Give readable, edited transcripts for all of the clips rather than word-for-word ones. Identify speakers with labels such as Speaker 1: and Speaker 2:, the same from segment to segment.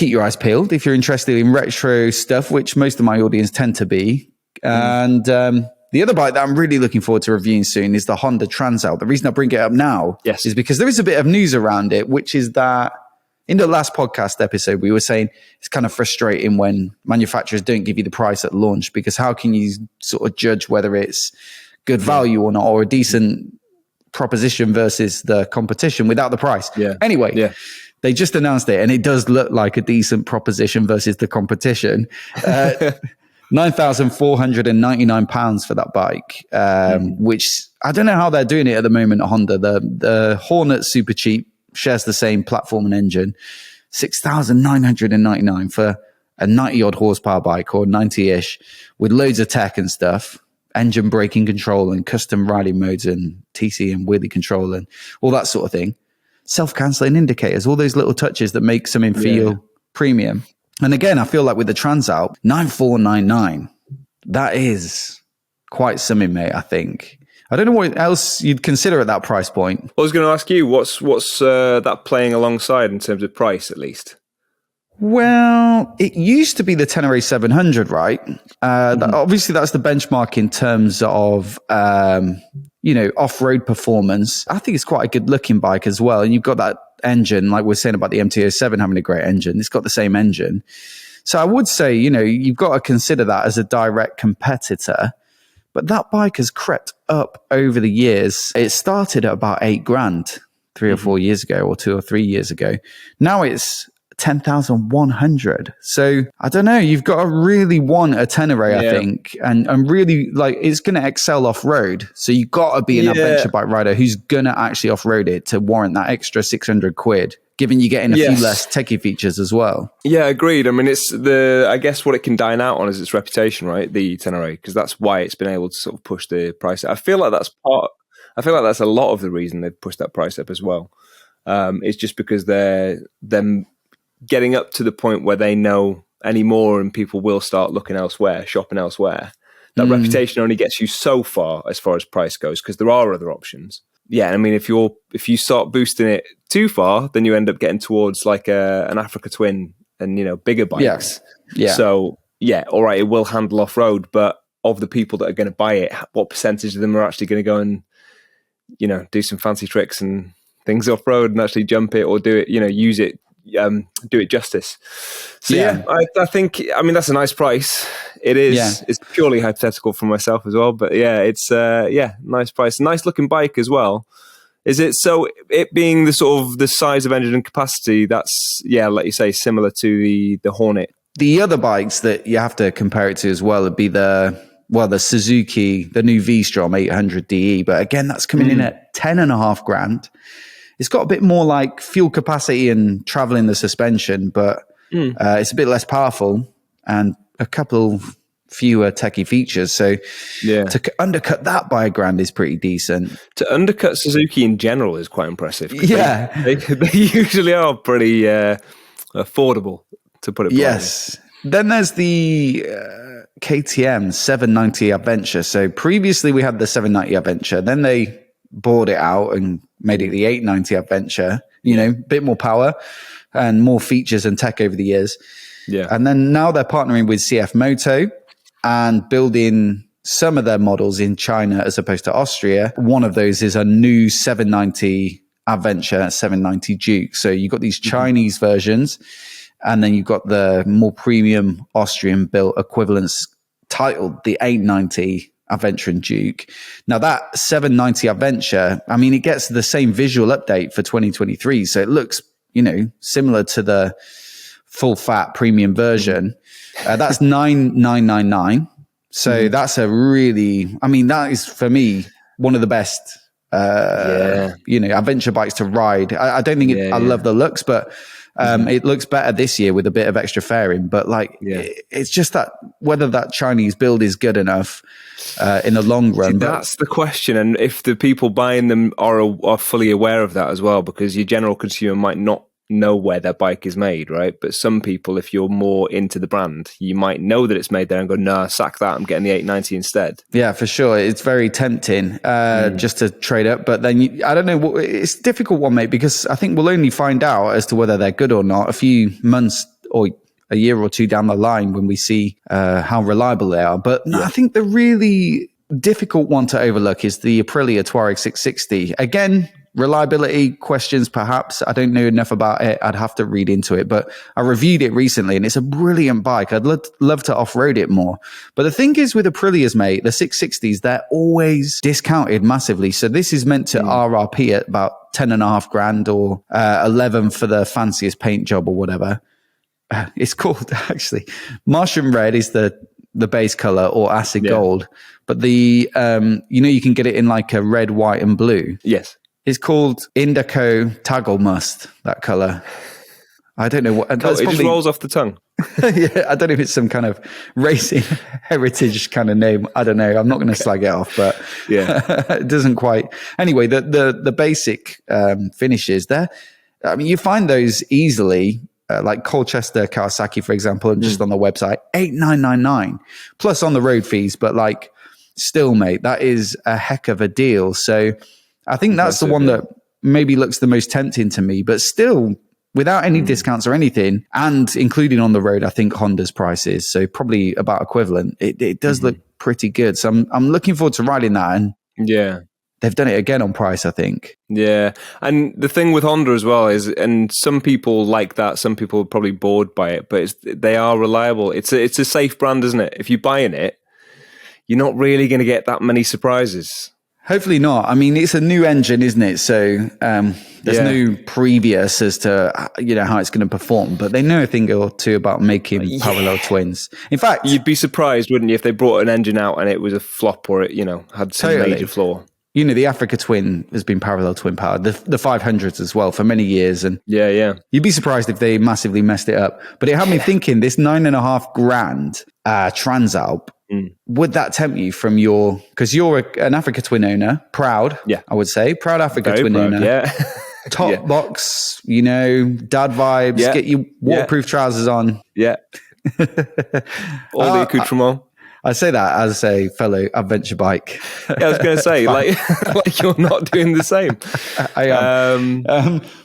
Speaker 1: keep your eyes peeled if you're interested in retro stuff, which most of my audience tend to be. And the other bike that I'm really looking forward to reviewing soon is the Honda Transalp. The reason I bring it up now is because there is a bit of news around it, which is that in the last podcast episode, we were saying it's kind of frustrating when manufacturers don't give you the price at launch, because how can you sort of judge whether it's good value or not, or a decent proposition versus the competition without the price? Anyway, they just announced it, and it does look like a decent proposition versus the competition. £9,499 for that bike, which I don't know how they're doing it at the moment at Honda. The Hornet's super cheap, shares the same platform and engine. $6,999 for a 90 odd horsepower bike, or 90-ish, with loads of tech and stuff. Engine braking control and custom riding modes and TC and wheelie control and all that sort of thing. Self-cancelling indicators, all those little touches that make something feel premium. And again, I feel like with the Transalp, 9,499, that is quite something, mate, I think. I don't know what else you'd consider at that price point.
Speaker 2: I was going to ask you, what's that playing alongside in terms of price, at least?
Speaker 1: Well, it used to be the Tenere 700, right? Obviously, that's the benchmark in terms of, off-road performance. I think it's quite a good-looking bike as well. And you've got that engine, like we're saying about the MT-07 having a great engine. It's got the same engine. So I would say, you've got to consider that as a direct competitor. But that bike has crept up over the years. It started at about $8,000 3 or 4 years ago, or 2 or 3 years ago. Now it's 10,100. So I don't know. You've got to really want a Tenere, I think, and really like it's going to excel off road. So you've got to be an adventure bike rider who's going to actually off road it to warrant that extra 600 quid. Given you're getting a few less techie features as well. Yeah,
Speaker 2: agreed. I mean, I guess what it can dine out on is its reputation, right? The Tenere, because that's why it's been able to sort of push the price up. I feel like that's a lot of the reason they've pushed that price up as well. It's just because them getting up to the point where they know anymore and people will start looking elsewhere, shopping elsewhere. That reputation only gets you so far as price goes, because there are other options. Yeah, I mean, if you start boosting it too far, then you end up getting towards like an Africa Twin and bigger bikes. Yeah. So all right, it will handle off road, but of the people that are going to buy it, what percentage of them are actually going to go and do some fancy tricks and things off road and actually jump it or do it, use it, do it justice. So I think that's a nice price. It is. Yeah. It's purely hypothetical for myself as well, but it's nice price, nice looking bike as well. Is it so? It being the sort of the size of engine and capacity, that's like you say, similar to the Hornet.
Speaker 1: The other bikes that you have to compare it to as well would be the Suzuki, the new V-Strom 800 DE, but again, that's coming in at 10.5 grand. It's got a bit more like fuel capacity and traveling the suspension, but it's a bit less powerful and a couple fewer techie features. So to undercut that by $1,000 is pretty decent.
Speaker 2: To undercut Suzuki in general is quite impressive. Yeah. They usually are pretty affordable, to put it bluntly.
Speaker 1: Yes. Then there's the KTM 790 Adventure. So previously we had the 790 Adventure. Then they bought it out and made it the 890 Adventure, a bit more power and more features and tech over the years. Yeah. And then now they're partnering with CF Moto and building some of their models in China as opposed to Austria. One of those is a new 790 Adventure, 790 Duke. So you've got these Chinese versions, and then you've got the more premium Austrian built equivalents titled the 890 Adventure and Duke. Now that 790 Adventure, it gets the same visual update for 2023. So it looks, similar to the full fat premium version. That's 9,999. So that's a really, that is for me, one of the best, adventure bikes to ride. I don't think I love the looks, but it looks better this year with a bit of extra fairing. But it's just that whether that Chinese build is good enough in the long run.
Speaker 2: See, that's the question. And if the people buying them are fully aware of that as well, because your general consumer might not know where their bike is made, right? But some people, if you're more into the brand, you might know that it's made there and go, nah, sack that, I'm getting the 890 instead.
Speaker 1: Yeah, for sure. It's very tempting just to trade up. But then I don't know, it's a difficult one, mate, because I think we'll only find out as to whether they're good or not a few months or a year or two down the line when we see how reliable they are. But no, I think the really difficult one to overlook is the Aprilia Touareg 660. Again, reliability questions, perhaps. I don't know enough about it. I'd have to read into it, but I reviewed it recently and it's a brilliant bike. I'd love to off-road it more. But the thing is with Aprilias, mate, the 660s, they're always discounted massively. So this is meant to RRP at about 10.5 grand or 11 for the fanciest paint job or whatever. It's called, actually, Martian Red is the base color, or acid gold. But the, you can get it in like a red, white and blue.
Speaker 2: Yes.
Speaker 1: It's called Indico Taggle Must, that color. I don't know what.
Speaker 2: It just rolls off the tongue.
Speaker 1: Yeah, I don't know if it's some kind of racing heritage kind of name. I don't know. I'm not going to slag it off, but it doesn't quite. Anyway, the basic finishes there. I mean, you find those easily. Like Colchester Kawasaki, for example, and just on the website, 8,999 plus on the road fees. But like, still, mate, that is a heck of a deal. So I think that's the one that maybe looks the most tempting to me. But still, without any discounts or anything, and including on the road, I think Honda's price is so probably about equivalent. It does look pretty good. So I'm looking forward to riding that. And they've done it again on price, I think.
Speaker 2: Yeah. And the thing with Honda as well is, and some people like that, some people are probably bored by it, but they are reliable. It's a safe brand, isn't it? If you're buying it, you're not really going to get that many surprises.
Speaker 1: Hopefully not. I mean, it's a new engine, isn't it? So there's no previous as to how it's going to perform, but they know a thing or two about making parallel twins. In fact,
Speaker 2: you'd be surprised, wouldn't you, if they brought an engine out and it was a flop or it had some major flaw.
Speaker 1: The Africa Twin has been parallel twin powered, the 500s as well for many years. And you'd be surprised if they massively messed it up. But it had me thinking, this 9.5 grand Transalp, would that tempt you from because you're an Africa Twin owner, proud, I would say, proud Africa
Speaker 2: Very
Speaker 1: Twin
Speaker 2: proud,
Speaker 1: owner. Top box, dad vibes, get your waterproof trousers on.
Speaker 2: Yeah. All the accoutrements.
Speaker 1: I say that as a fellow adventure bike.
Speaker 2: I was going to say, like you're not doing the same.
Speaker 1: I am.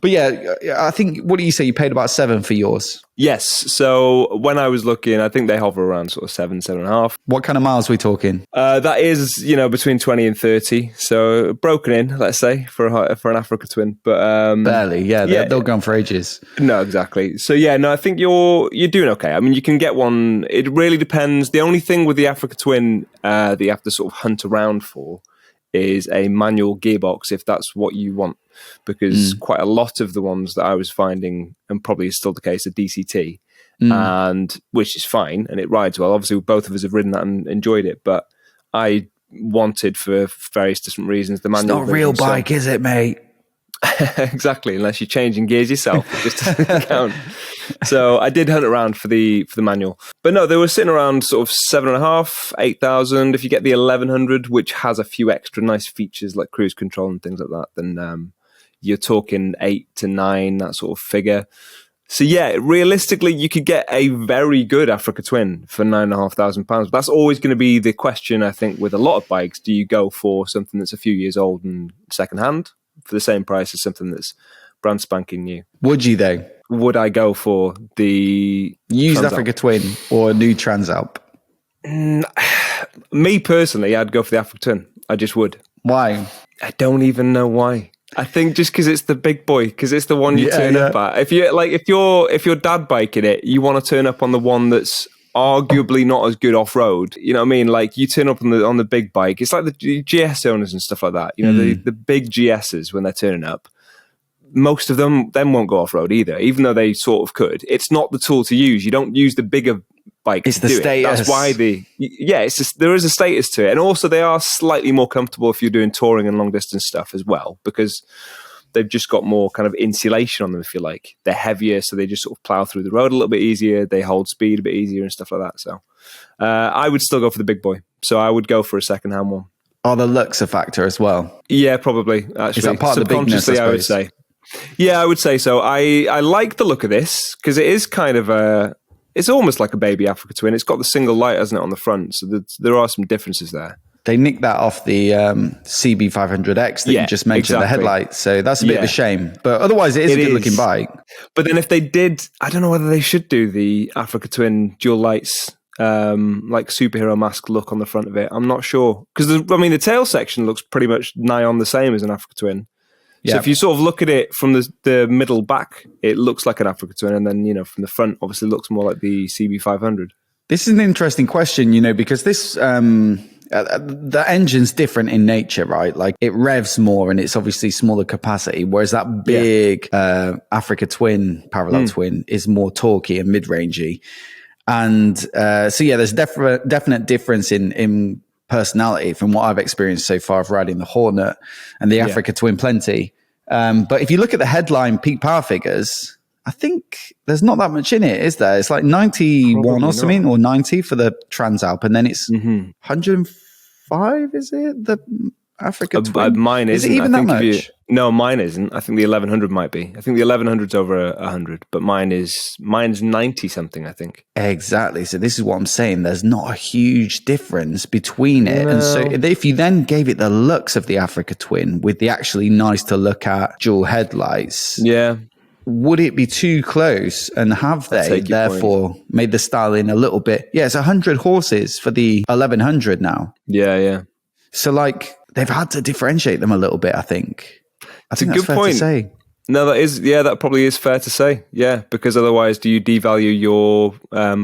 Speaker 1: But I think, what do you say? You paid about 7 for yours?
Speaker 2: Yes. So when I was looking, I think they hover around sort of 7.5.
Speaker 1: What kind of miles are we talking?
Speaker 2: That is, between 20 and 30. So broken in, let's say, for an Africa Twin. But
Speaker 1: barely, they'll go on for ages.
Speaker 2: No, exactly. So I think you're doing okay. I mean, you can get one. It really depends. The only thing with the Africa Twin that you have to sort of hunt around for is a manual gearbox, if that's what you want, because quite a lot of the ones that I was finding, and probably is still the case, are DCT, and which is fine and it rides well. Obviously, both of us have ridden that and enjoyed it, but I wanted, for various different reasons, the manual.
Speaker 1: It's not a real bike, is it, mate?
Speaker 2: Exactly, unless you're changing gears yourself, it just doesn't count. So I did hunt around for the manual, but no, they were sitting around sort of 7.5, 8,000. If you get the 1100, which has a few extra nice features like cruise control and things like that, then you're talking 8 to 9, that sort of figure. So realistically, you could get a very good Africa Twin for £9,500. That's always going to be the question, I think, with a lot of bikes. Do you go for something that's a few years old and secondhand for the same price as something that's brand spanking new?
Speaker 1: Would you though?
Speaker 2: Would I go for the
Speaker 1: used
Speaker 2: Transalp?
Speaker 1: Africa Twin or a new Transalp?
Speaker 2: Me personally, I'd go for the Africa Twin. I just would.
Speaker 1: Why?
Speaker 2: I don't even know why. I think just because it's the big boy, because it's the one you turn up at. If you're dad biking it, you want to turn up on the one that's arguably not as good off road. You know what I mean? Like you turn up on the big bike. It's like the GS owners and stuff like that. The big GSs when they're turning up. Most of them won't go off road either, even though they sort of could. It's not the tool to use. You don't use the bigger bike.
Speaker 1: It's the status.
Speaker 2: That's why there is a status to it, and also they are slightly more comfortable if you're doing touring and long distance stuff as well, because they've just got more kind of insulation on them, if you like. They're heavier, so they just sort of plow through the road a little bit easier. They hold speed a bit easier and stuff like that. So I would still go for the big boy. So I would go for a second-hand one.
Speaker 1: Are the looks a factor as well?
Speaker 2: Yeah, probably. Actually,
Speaker 1: is that part of the bigness,
Speaker 2: I would say. Yeah, I would say so. I like the look of this because it is kind of it's almost like a baby Africa Twin. It's got the single light, hasn't it, on the front? So there are some differences there.
Speaker 1: They nicked that off the CB500X that you just mentioned, the headlights. So that's a bit of a shame. But otherwise, it is a good-looking bike.
Speaker 2: But then if they did, I don't know whether they should do the Africa Twin dual lights, like superhero mask look on the front of it. I'm not sure. Because, the tail section looks pretty much nigh on the same as an Africa Twin. So if you sort of look at it from the middle back, it looks like an Africa Twin. And then, from the front, obviously looks more like the CB500. This
Speaker 1: is an interesting question, because this... the engine's different in nature, right? Like it revs more and it's obviously smaller capacity, whereas that big Africa Twin, parallel twin, is more torquey and mid-rangey. And there's definite difference in personality from what I've experienced so far of riding the Hornet and the Africa Twin plenty. But if you look at the headline peak power figures, I think there's not that much in it, is there? It's like 91 Probably or something, or 90 for the Transalp, and then it's 105, is it? The Africa Twin?
Speaker 2: Mine isn't.
Speaker 1: Is it even that much?
Speaker 2: No, mine isn't. I think the 1100 might be. I think the 1100's over 100, but mine's 90 something, I think.
Speaker 1: Exactly. So this is what I'm saying. There's not a huge difference between it. No. And so if you then gave it the looks of the Africa Twin with the actually nice to look at dual headlights.
Speaker 2: Yeah.
Speaker 1: Would it be too close, and have they therefore made the styling a little bit? Yeah, it's 100 horses for the 1100 now.
Speaker 2: Yeah.
Speaker 1: So they've had to differentiate them a little bit, I think.
Speaker 2: It's a good point. To say. No, that probably is fair to say. Yeah, because otherwise do you devalue your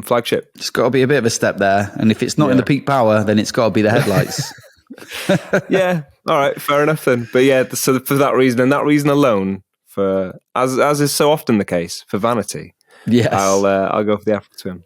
Speaker 2: flagship?
Speaker 1: It's got to be a bit of a step there. And if it's not in the peak power, then it's got to be the headlights.
Speaker 2: Yeah, all right, fair enough then. But yeah, so for that reason and that reason alone, for as is so often the case for vanity, yes, I'll go for the Africa Twin.